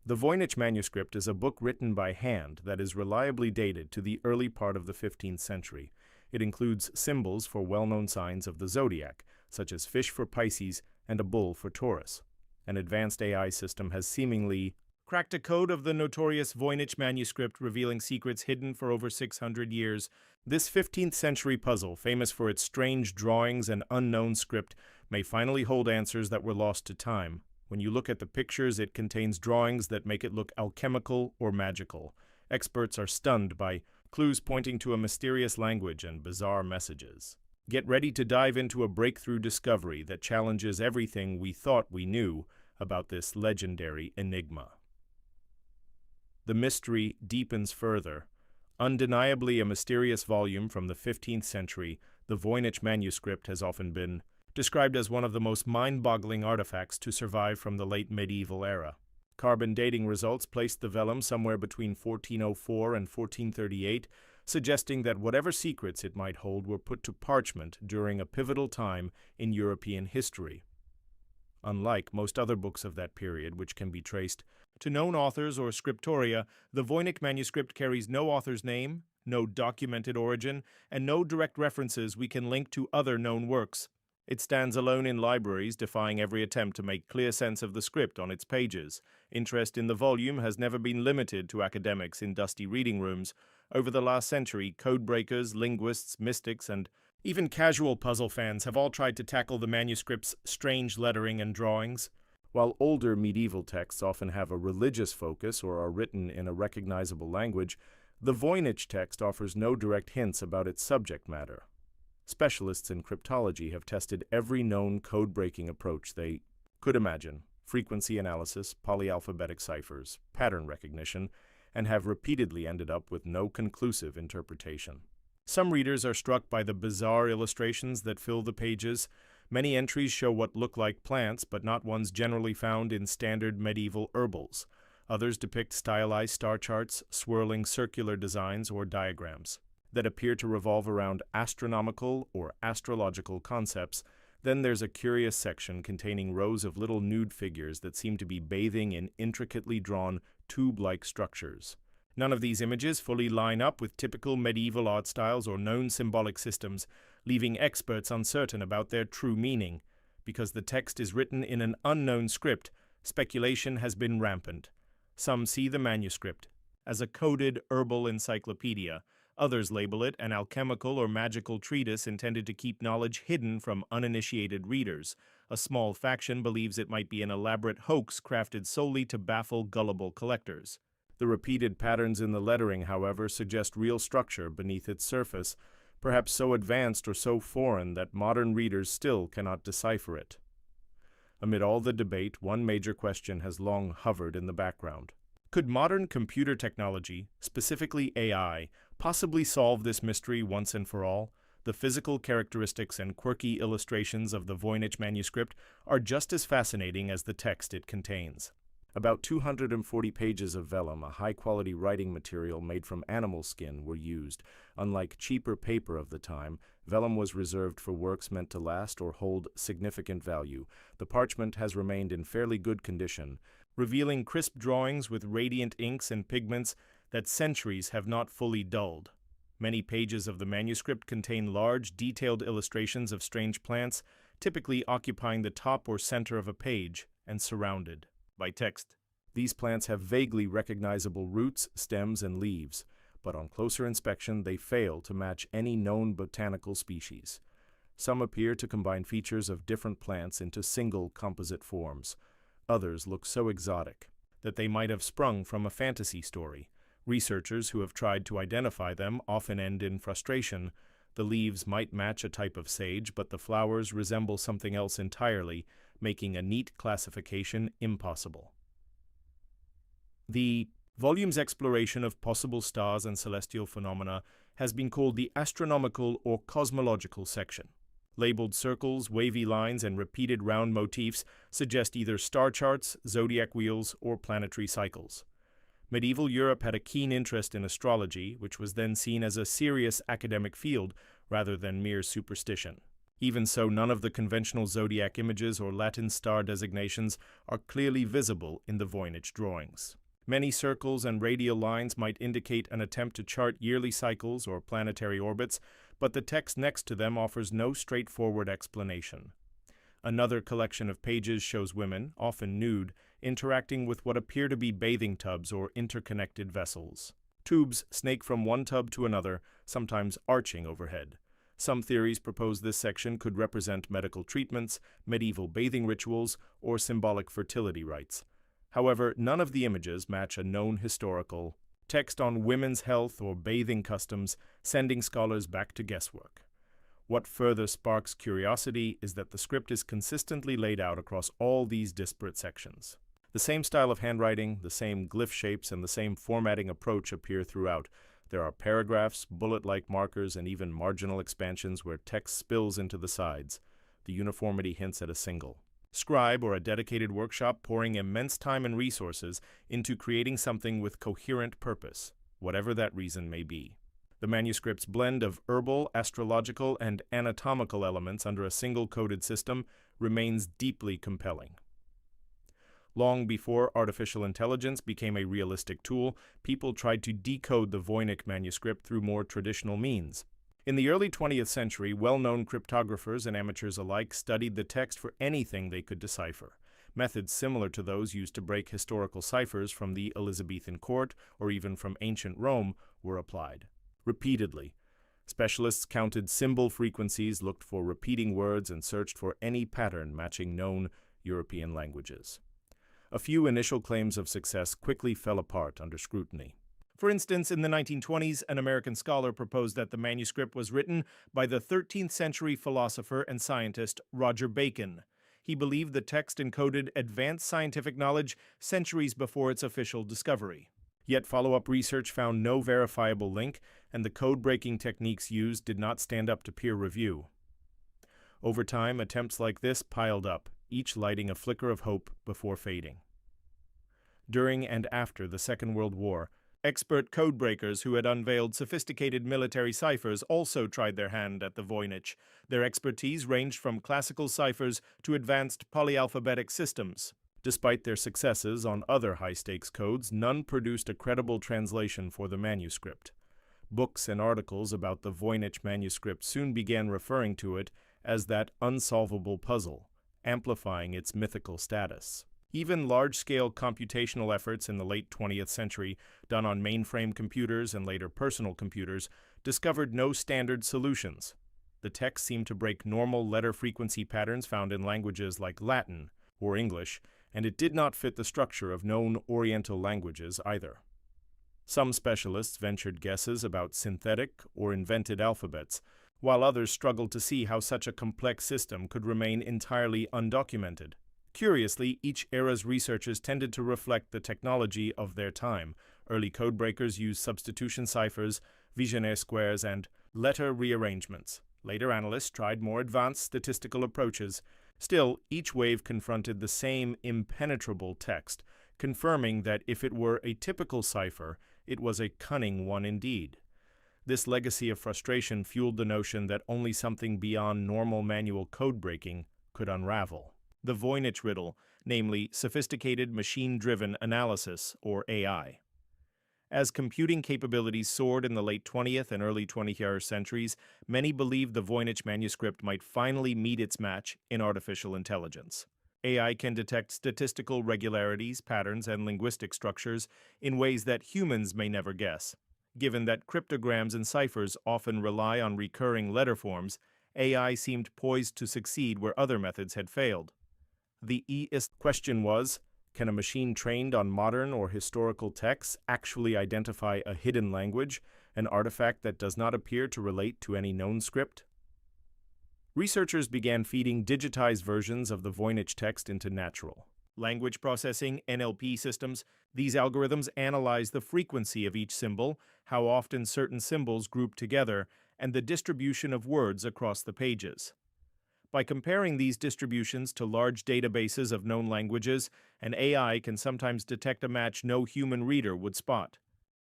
The Voynich Manuscript is a book written by hand that is reliably dated to the early part of the 15th century. It includes symbols for well-known signs of the zodiac, such as fish for Pisces and a bull for Taurus. An advanced AI system has seemingly cracked a code of the notorious Voynich Manuscript, revealing secrets hidden for over 600 years. This 15th century puzzle, famous for its strange drawings and unknown script, may finally hold answers that were lost to time. When you look at the pictures, it contains drawings that make it look alchemical or magical. Experts are stunned by clues pointing to a mysterious language and bizarre messages. Get ready to dive into a breakthrough discovery that challenges everything we thought we knew about this legendary enigma. The mystery deepens further. Undeniably a mysterious volume from the 15th century, the Voynich Manuscript has often been described as one of the most mind-boggling artifacts to survive from the late medieval era. Carbon dating results placed the vellum somewhere between 1404 and 1438, suggesting that whatever secrets it might hold were put to parchment during a pivotal time in European history. Unlike most other books of that period, which can be traced to known authors or scriptoria, the Voynich Manuscript carries no author's name, no documented origin, and no direct references we can link to other known works. It stands alone in libraries, defying every attempt to make clear sense of the script on its pages. Interest in the volume has never been limited to academics in dusty reading rooms. Over the last century, codebreakers, linguists, mystics, and even casual puzzle fans have all tried to tackle the manuscript's strange lettering and drawings. While older medieval texts often have a religious focus or are written in a recognizable language, the Voynich text offers no direct hints about its subject matter. Specialists in cryptology have tested every known code-breaking approach they could imagine: frequency analysis, polyalphabetic ciphers, pattern recognition, and have repeatedly ended up with no conclusive interpretation. Some readers are struck by the bizarre illustrations that fill the pages. Many entries show what look like plants, but not ones generally found in standard medieval herbals. Others depict stylized star charts, swirling circular designs, or diagrams that appear to revolve around astronomical or astrological concepts. Then there's a curious section containing rows of little nude figures that seem to be bathing in intricately drawn tube-like structures. None of these images fully line up with typical medieval art styles or known symbolic systems, leaving experts uncertain about their true meaning. Because the text is written in an unknown script, speculation has been rampant. Some see the manuscript as a coded herbal encyclopedia. Others label it an alchemical or magical treatise intended to keep knowledge hidden from uninitiated readers. A small faction believes it might be an elaborate hoax crafted solely to baffle gullible collectors. The repeated patterns in the lettering, however, suggest real structure beneath its surface, perhaps so advanced or so foreign that modern readers still cannot decipher it. Amid all the debate, one major question has long hovered in the background. Could modern computer technology, specifically AI, possibly solve this mystery once and for all? The physical characteristics and quirky illustrations of the Voynich Manuscript are just as fascinating as the text it contains. About 240 pages of vellum, a high-quality writing material made from animal skin, were used. Unlike cheaper paper of the time, vellum was reserved for works meant to last or hold significant value. The parchment has remained in fairly good condition, revealing crisp drawings with radiant inks and pigments that centuries have not fully dulled. Many pages of the manuscript contain large, detailed illustrations of strange plants, typically occupying the top or center of a page and surrounded by text. These plants have vaguely recognizable roots, stems, and leaves, but on closer inspection they fail to match any known botanical species. Some appear to combine features of different plants into single composite forms. Others look so exotic that they might have sprung from a fantasy story. Researchers who have tried to identify them often end in frustration. The leaves might match a type of sage, but the flowers resemble something else entirely, making a neat classification impossible. The volume's exploration of possible stars and celestial phenomena has been called the astronomical or cosmological section. Labeled circles, wavy lines, and repeated round motifs suggest either star charts, zodiac wheels, or planetary cycles. Medieval Europe had a keen interest in astrology, which was then seen as a serious academic field rather than mere superstition. Even so, none of the conventional zodiac images or Latin star designations are clearly visible in the Voynich drawings. Many circles and radial lines might indicate an attempt to chart yearly cycles or planetary orbits, but the text next to them offers no straightforward explanation. Another collection of pages shows women, often nude, interacting with what appear to be bathing tubs or interconnected vessels. Tubes snake from one tub to another, sometimes arching overhead. Some theories propose this section could represent medical treatments, medieval bathing rituals, or symbolic fertility rites. However, none of the images match a known historical text on women's health or bathing customs, sending scholars back to guesswork. What further sparks curiosity is that the script is consistently laid out across all these disparate sections. The same style of handwriting, the same glyph shapes, and the same formatting approach appear throughout. There are paragraphs, bullet-like markers, and even marginal expansions where text spills into the sides. The uniformity hints at a single scribe or a dedicated workshop pouring immense time and resources into creating something with coherent purpose, whatever that reason may be. The manuscript's blend of herbal, astrological, and anatomical elements under a single coded system remains deeply compelling. Long before artificial intelligence became a realistic tool, people tried to decode the Voynich manuscript through more traditional means. In the early 20th century, well-known cryptographers and amateurs alike studied the text for anything they could decipher. Methods similar to those used to break historical ciphers from the Elizabethan court or even from ancient Rome were applied. Repeatedly, specialists counted symbol frequencies, looked for repeating words, and searched for any pattern matching known European languages. A few initial claims of success quickly fell apart under scrutiny. For instance, in the 1920s, an American scholar proposed that the manuscript was written by the 13th century philosopher and scientist Roger Bacon. He believed the text encoded advanced scientific knowledge centuries before its official discovery. Yet follow-up research found no verifiable link, and the code-breaking techniques used did not stand up to peer review. Over time, attempts like this piled up, each lighting a flicker of hope before fading. During and after the Second World War, expert codebreakers who had unveiled sophisticated military ciphers also tried their hand at the Voynich. Their expertise ranged from classical ciphers to advanced polyalphabetic systems. Despite their successes on other high-stakes codes, none produced a credible translation for the manuscript. Books and articles about the Voynich manuscript soon began referring to it as that unsolvable puzzle, amplifying its mythical status. Even large-scale computational efforts in the late 20th century, done on mainframe computers and later personal computers, discovered no standard solutions. The text seemed to break normal letter frequency patterns found in languages like Latin or English, and it did not fit the structure of known Oriental languages either. Some specialists ventured guesses about synthetic or invented alphabets, while others struggled to see how such a complex system could remain entirely undocumented. Curiously, each era's researchers tended to reflect the technology of their time. Early codebreakers used substitution ciphers, Vigenère squares, and letter rearrangements. Later analysts tried more advanced statistical approaches. Still, each wave confronted the same impenetrable text, confirming that if it were a typical cipher, it was a cunning one indeed. This legacy of frustration fueled the notion that only something beyond normal manual code breaking could unravel. The Voynich riddle, namely sophisticated machine-driven analysis, or AI. As computing capabilities soared in the late 20th and early 21st centuries, many believed the Voynich manuscript might finally meet its match in artificial intelligence. AI can detect statistical regularities, patterns, and linguistic structures in ways that humans may never guess. Given that cryptograms and ciphers often rely on recurring letter forms, AI seemed poised to succeed where other methods had failed. The question was, can a machine trained on modern or historical texts actually identify a hidden language, an artifact that does not appear to relate to any known script? Researchers began feeding digitized versions of the Voynich text into natural language processing (NLP) systems. These algorithms analyze the frequency of each symbol, how often certain symbols group together, and the distribution of words across the pages. By comparing these distributions to large databases of known languages, an AI can sometimes detect a match no human reader would spot.